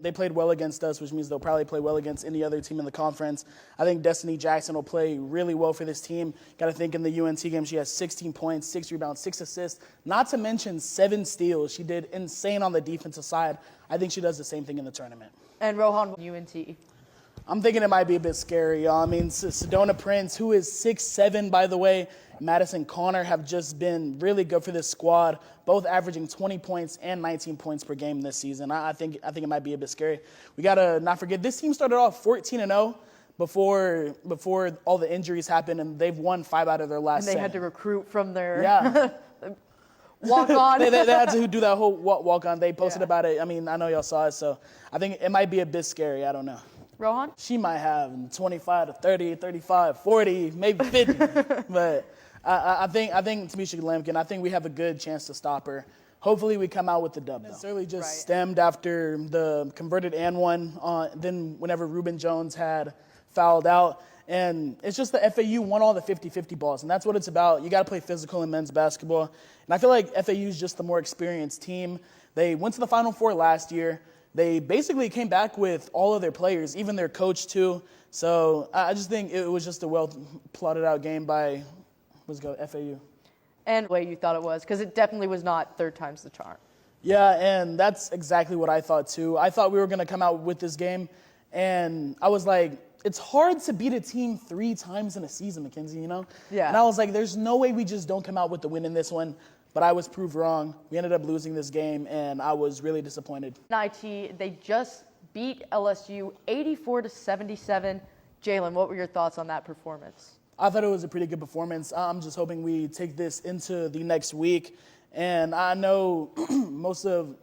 They played well against us, which means they'll probably play well against any other team in the conference. I think Destiny Jackson will play really well for this team. Got to think in the UNT game, she has 16 points, 6 rebounds, 6 assists, not to mention 7 steals. She did insane on the defensive side. I think she does the same thing in the tournament. And Rohan, UNT. I'm thinking it might be a bit scary, y'all. I mean, Sedona Prince, who is 6'7", by the way, Madison Connor have just been really good for this squad, both averaging 20 points and 19 points per game this season. I think it might be a bit scary. We got to not forget, this team started off 14-0 before all the injuries happened, and they've won 5 out of their last 7. And they had to recruit from their walk-on. they had to do that whole walk-on. They posted about it. I mean, I know y'all saw it, so I think it might be a bit scary. I don't know. Rohan? She might have 25 to 30, 35, 40, maybe 50. But I think Tamisha Lampkin, I think we have a good chance to stop her. Hopefully we come out with the dub. Necessarily just stemmed after the converted and one. Then whenever Ruben Jones had fouled out. And it's just the FAU won all the 50-50 balls. And that's what it's about. You got to play physical in men's basketball. And I feel like FAU is just the more experienced team. They went to the Final Four last year. They basically came back with all of their players, even their coach too. So I just think it was just a well-plotted out game by, FAU. And the way you thought it was, because it definitely was not 3rd time's the charm. Yeah, and that's exactly what I thought too. I thought we were going to come out with this game, and I was like, it's hard to beat a team 3 times in a season, Mackenzie, you know? Yeah. And I was like, there's no way we just don't come out with the win in this one. But I was proved wrong. We ended up losing this game, and I was really disappointed. IT, they just beat LSU 84-77. Jalen, what were your thoughts on that performance? I thought it was a pretty good performance. I'm just hoping we take this into the next week. And I know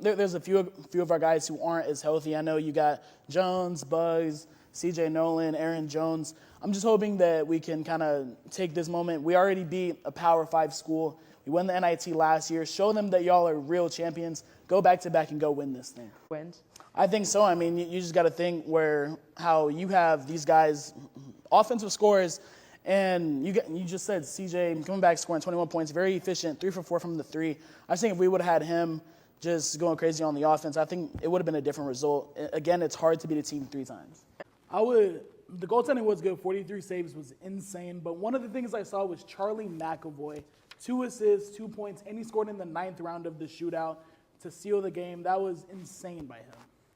there's a few of our guys who aren't as healthy. I know you got Jones, Buzz, CJ Nolan, Aaron Jones. I'm just hoping that we can kind of take this moment. We already beat a Power 5 school. We won the NIT last year. Show them that y'all are real champions. Go back-to-back and go win this thing. Wins? I think so. I mean, you just got to think how you have these guys, offensive scorers, and you just said CJ coming back scoring 21 points, very efficient, 3 for 4 from the 3. I just think if we would have had him just going crazy on the offense, I think it would have been a different result. Again, it's hard to beat a team 3 times. The goaltending was good. 43 saves was insane. But one of the things I saw was Charlie McAvoy. 2 assists, 2 points, and he scored in the 9th round of the shootout to seal the game. That was insane by him.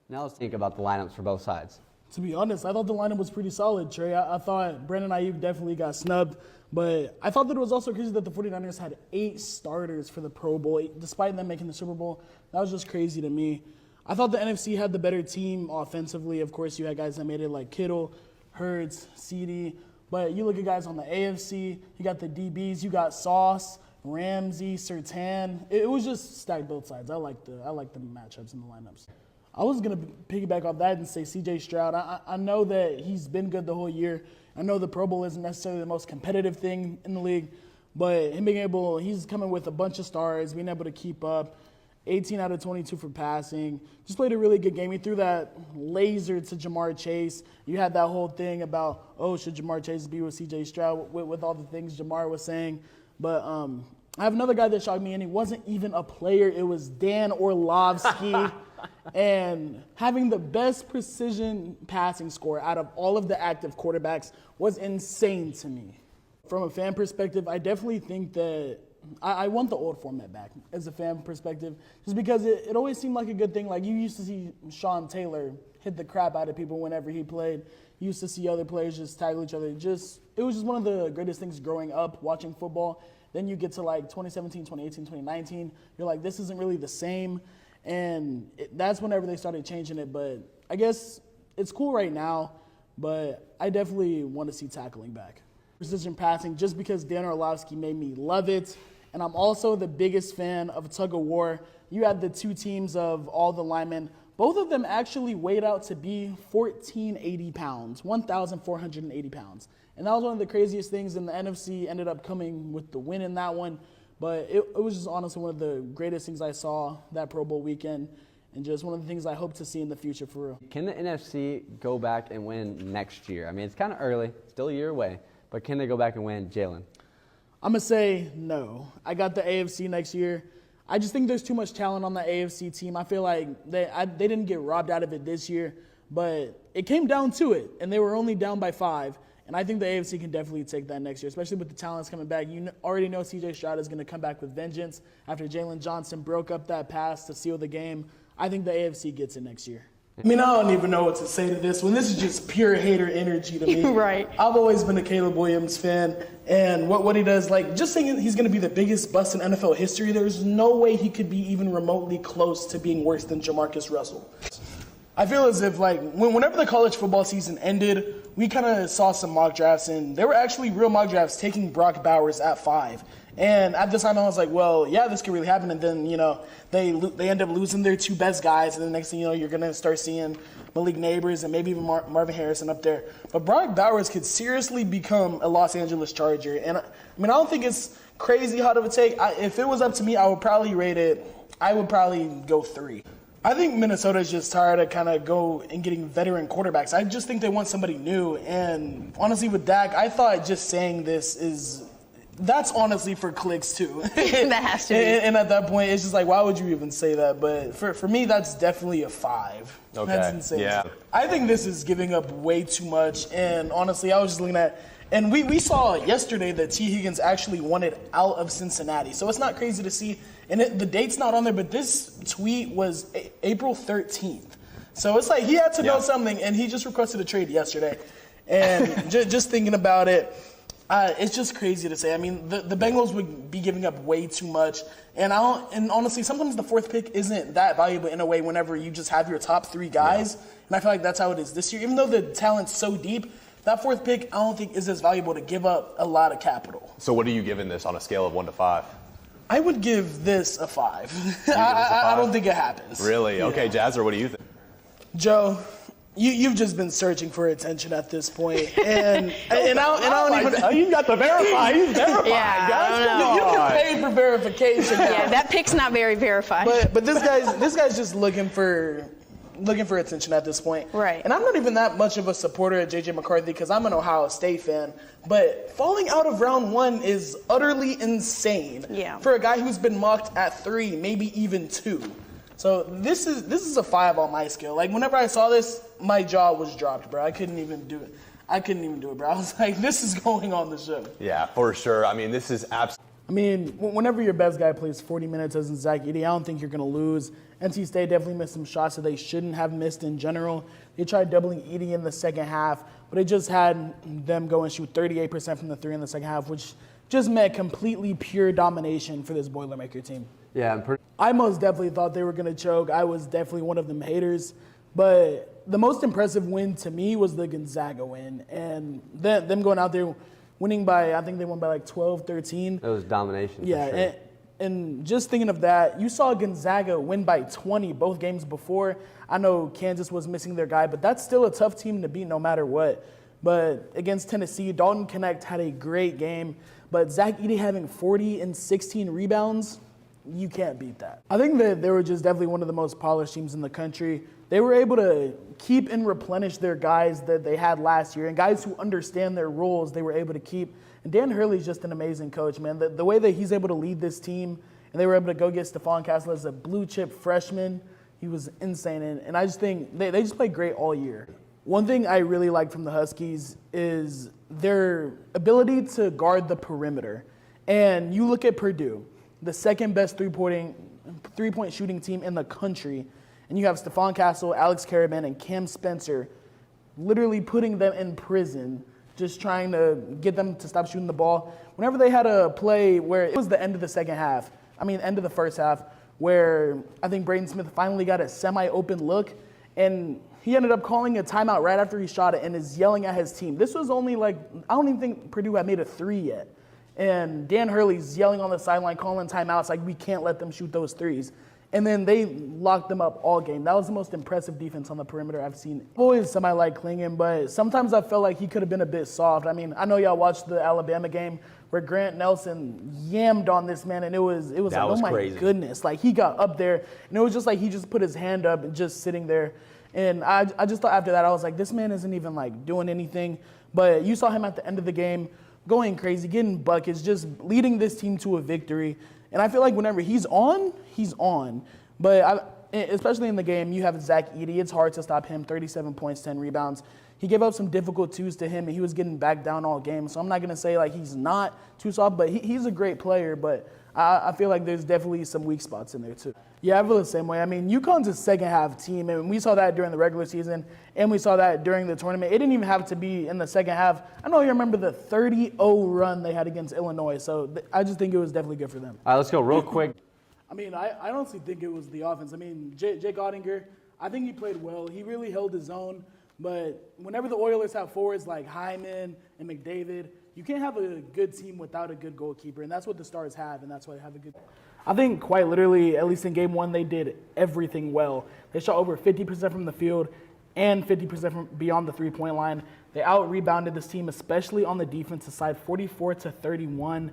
Now let's think about the lineups for both sides. To be honest, I thought the lineup was pretty solid, Trey. I thought Brandon Ayuk definitely got snubbed, but I thought that it was also crazy that the 49ers had 8 starters for the Pro Bowl, despite them making the Super Bowl. That was just crazy to me. I thought the NFC had the better team offensively. Of course, you had guys that made it like Kittle, Hurts, CeeDee. But you look at guys on the AFC, you got the DBs, you got Sauce, Ramsey, Surtain. It was just stacked both sides. I like the matchups and the lineups. I was going to piggyback off that and say C.J. Stroud. I know that he's been good the whole year. I know the Pro Bowl isn't necessarily the most competitive thing in the league, but he's coming with a bunch of stars, being able to keep up. 18 out of 22 for passing. Just played a really good game. He threw that laser to Jamar Chase. You had that whole thing about, should Jamar Chase be with C.J. Stroud with all the things Jamar was saying. But I have another guy that shocked me, and he wasn't even a player. It was Dan Orlovsky. And having the best precision passing score out of all of the active quarterbacks was insane to me. From a fan perspective, I definitely think that I want the old format back as a fan perspective, just because it always seemed like a good thing. Like, you used to see Sean Taylor hit the crap out of people whenever he played. You used to see other players just tackle each other. It was just one of the greatest things growing up watching football. Then you get to like 2017, 2018, 2019. You're like, this isn't really the same. And that's whenever they started changing it. But I guess it's cool right now, but I definitely want to see tackling back. Precision passing, just because Dan Orlovsky made me love it. And I'm also the biggest fan of tug of war. You had the 2 teams of all the linemen. Both of them actually weighed out to be 1,480 pounds, 1,480 pounds. And that was one of the craziest things, and the NFC ended up coming with the win in that one. But it was just honestly one of the greatest things I saw that Pro Bowl weekend, and just one of the things I hope to see in the future for real. Can the NFC go back and win next year? I mean, it's kind of early, still a year away, but can they go back and win, Jalen? I'm going to say no. I got the AFC next year. I just think there's too much talent on the AFC team. I feel like they didn't get robbed out of it this year, but it came down to it, and they were only down by 5. And I think the AFC can definitely take that next year, especially with the talents coming back. You already know C.J. Stroud is going to come back with vengeance after Jalen Johnson broke up that pass to seal the game. I think the AFC gets it next year. I mean, I don't even know what to say to this one. This is just pure hater energy to me. Right. I've always been a Caleb Williams fan, and what he does, like, just saying he's going to be the biggest bust in NFL history, there's no way he could be even remotely close to being worse than Jamarcus Russell. I feel as if, like, whenever the college football season ended, we kind of saw some mock drafts, and there were actually real mock drafts taking Brock Bowers at 5. And at the time, I was like, well, yeah, this could really happen. And then, they end up losing their 2 best guys. And the next thing you know, you're going to start seeing Malik Neighbors and maybe even Marvin Harrison up there. But Brock Bowers could seriously become a Los Angeles Charger. And, I don't think it's crazy hot of a take. If it was up to me, I would probably go 3. I think Minnesota's just tired of kind of go and getting veteran quarterbacks. I just think they want somebody new. And honestly, with Dak, I thought just saying this that's honestly for clicks too. That has to be. And at that point, it's just like, why would you even say that? But for me, that's definitely a 5. Okay. That's insane. Yeah. I think this is giving up way too much. And honestly, I was just looking at, and we saw yesterday that T. Higgins actually wanted out of Cincinnati. So it's not crazy to see. And the date's not on there, but this tweet was April 13th. So it's like he had to know something, and he just requested a trade yesterday. And just thinking about it, it's just crazy to say. I mean, the Bengals would be giving up way too much. And honestly, sometimes the 4th pick isn't that valuable in a way whenever you just have your top 3 guys. Yeah. And I feel like that's how it is this year. Even though the talent's so deep, that 4th pick I don't think is as valuable to give up a lot of capital. So what are you giving this on a scale of 1 to 5? I would give this a 5. I don't think it happens. Really? Yeah. Okay, Jazzer, what do you think? Joe, you've just been searching for attention at this point, and I don't even. You got the verify. You verified. Yeah, guys. I don't know. You can pay for verification. Yeah, that pick's not very verified. But this guy's just looking for attention at this point. Right. And I'm not even that much of a supporter of J.J. McCarthy because I'm an Ohio State fan. But falling out of round 1 is utterly insane. Yeah. For a guy who's been mocked at 3, maybe even 2. So this is a 5 on my scale. Like, whenever I saw this, my jaw was dropped, bro. I couldn't even do it, bro. I was like, this is going on the show. Yeah, for sure. I mean, this is absolutely. I mean, whenever your best guy plays 40 minutes as in Zach Edey, I don't think you're going to lose. NC State definitely missed some shots that they shouldn't have missed in general. They tried doubling Edey in the second half, but it just had them go and shoot 38% from the 3 in the second half, which just meant completely pure domination for this Boilermaker team. Yeah, I most definitely thought they were going to choke. I was definitely one of them haters. But the most impressive win to me was the Gonzaga win. And them going out there winning by, I think they won by like 12, 13. It was domination. Yeah, for sure. and just thinking of that, you saw Gonzaga win by 20 both games before. I know Kansas was missing their guy, but that's still a tough team to beat no matter what. But against Tennessee, Dalton Knecht had a great game. But Zach Edey having 40 and 16 rebounds, you can't beat that. I think that they were just definitely one of the most polished teams in the country. They were able to keep and replenish their guys that they had last year, and guys who understand their roles they were able to keep. And Dan Hurley's just an amazing coach, man. The way that he's able to lead this team, and they were able to go get Stephon Castle as a blue-chip freshman, he was insane. And I just think they just played great all year. One thing I really like from the Huskies is their ability to guard the perimeter. And you look at Purdue, the second best three-point shooting team in the country, and you have Stephon Castle, Alex Karaban, and Cam Spencer literally putting them in prison, just trying to get them to stop shooting the ball. Whenever they had a play where it was the end of the end of the first half, where I think Braden Smith finally got a semi-open look, and he ended up calling a timeout right after he shot it and is yelling at his team. This was only I don't even think Purdue had made a 3 yet. And Dan Hurley's yelling on the sideline, calling timeouts, like, we can't let them shoot those threes. And then they locked them up all game. That was the most impressive defense on the perimeter I've seen. Always somebody like Klingon, but sometimes I felt like he could have been a bit soft. I mean, I know y'all watched the Alabama game where Grant Nelson yammed on this man, and it was like, oh my crazy. Goodness. Like, he got up there, and it was just like he just put his hand up and just sitting there. And I just thought after that, I was like, this man isn't even, like, doing anything. But you saw him at the end of the game going crazy, getting buckets, just leading this team to a victory. And I feel like whenever he's on, he's on. But especially in the game, you have Zach Edey. It's hard to stop him. 37 points, 10 rebounds. He gave up some difficult twos to him, and he was getting back down all game. So I'm not going to say like he's not too soft, but he's a great player. But I feel like there's definitely some weak spots in there too. Yeah, I feel the same way. I mean, UConn's a second-half team, and we saw that during the regular season, and we saw that during the tournament. It didn't even have to be in the second half. I know you remember the 30-0 run they had against Illinois, so I just think it was definitely good for them. All right, let's go real quick. I mean, I honestly think it was the offense. I mean, Jake Ottinger, I think he played well. He really held his own. But whenever the Oilers have forwards like Hyman and McDavid, you can't have a good team without a good goalkeeper. And that's what the Stars have, and that's why they have a good. I think quite literally, at least in game one, they did everything well. They shot over 50% from the field and 50% from beyond the three-point line. They out-rebounded this team, especially on the defensive side, 44-31.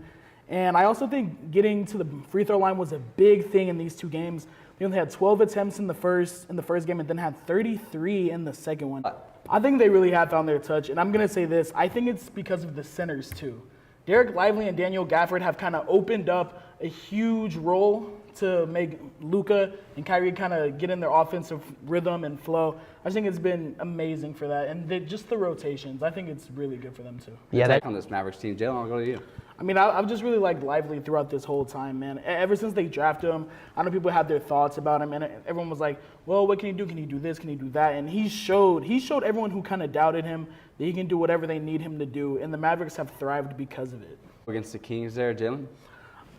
And I also think getting to the free throw line was a big thing in these two games. They only had 12 attempts in the first game and then had 33 in the second one. I think they really have found their touch, and I'm going to say this. I think it's because of the centers, too. Derek Lively and Daniel Gafford have kind of opened up a huge role to make Luka and Kyrie kind of get in their offensive rhythm and flow. I think it's been amazing for that. And just the rotations, I think it's really good for them, too. Yeah, take on this Mavericks team. Jalen, I'll go to you. I mean, I've just really liked Lively throughout this whole time, man. Ever since they drafted him, I know people had their thoughts about him, and everyone was like, well, what can he do? Can he do this? Can he do that? And he showed everyone who kind of doubted him that he can do whatever they need him to do, and the Mavericks have thrived because of it. Against the Kings there, Jalen?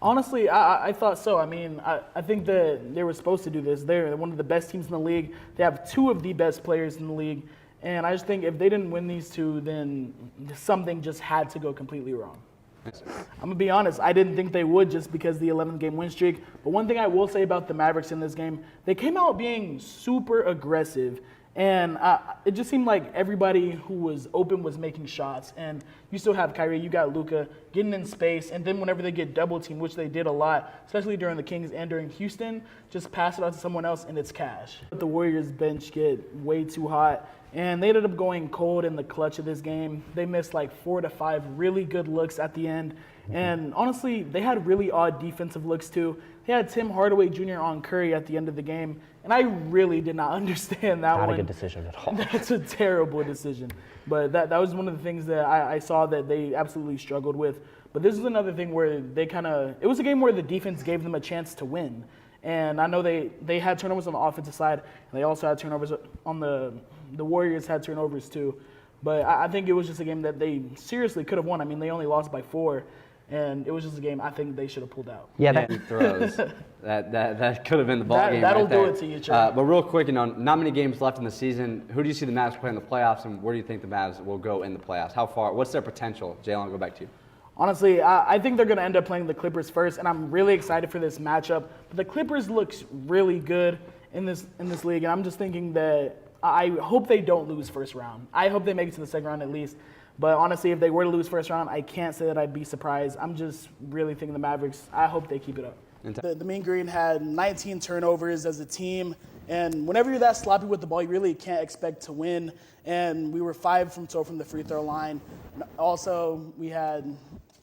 Honestly, I thought so. I mean, I think that they were supposed to do this. They're one of the best teams in the league. They have two of the best players in the league. And I just think if they didn't win these two, then something just had to go completely wrong. I'm going to be honest, I didn't think they would just because of the 11-game win streak. But one thing I will say about the Mavericks in this game, they came out being super aggressive. And it just seemed like everybody who was open was making shots. And you still have Kyrie, you got Luka getting in space. And then whenever they get double teamed, which they did a lot, especially during the Kings and during Houston, just pass it out to someone else and it's cash. The Warriors bench get way too hot. And they ended up going cold in the clutch of this game. They missed like 4 to 5 really good looks at the end. And honestly, they had really odd defensive looks too. They had Tim Hardaway Jr. on Curry at the end of the game. And I really did not understand that one. Not a good decision at all. That's a terrible decision. But that was one of the things that I saw that they absolutely struggled with. But this is another thing where they it was a game where the defense gave them a chance to win. And I know they had turnovers on the offensive side, and they also had turnovers on the Warriors had turnovers too. But I think it was just a game that they seriously could have won. I mean, they only lost by 4, and it was just a game I think they should have pulled out. Yeah, And throws. that could have been the ball game that'll right there. do it to you, Trey. But real quick, not many games left in the season. Who do you see the Mavs play in the playoffs, and where do you think the Mavs will go in the playoffs? How far? What's their potential? Jalen, I'll go back to you. Honestly, I think they're going to end up playing the Clippers first, and I'm really excited for this matchup. But the Clippers looks really good in this league, and I'm just thinking that I hope they don't lose first round. I hope they make it to the second round at least. But honestly, if they were to lose first round, I can't say that I'd be surprised. I'm just really thinking the Mavericks, I hope they keep it up. The Mean Green had 19 turnovers as a team, and whenever you're that sloppy with the ball, you really can't expect to win. And we were 5 from 12 from the free throw line. And also,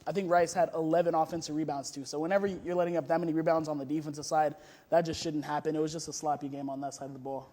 I think Rice had 11 offensive rebounds too. So whenever you're letting up that many rebounds on the defensive side, that just shouldn't happen. It was just a sloppy game on that side of the ball.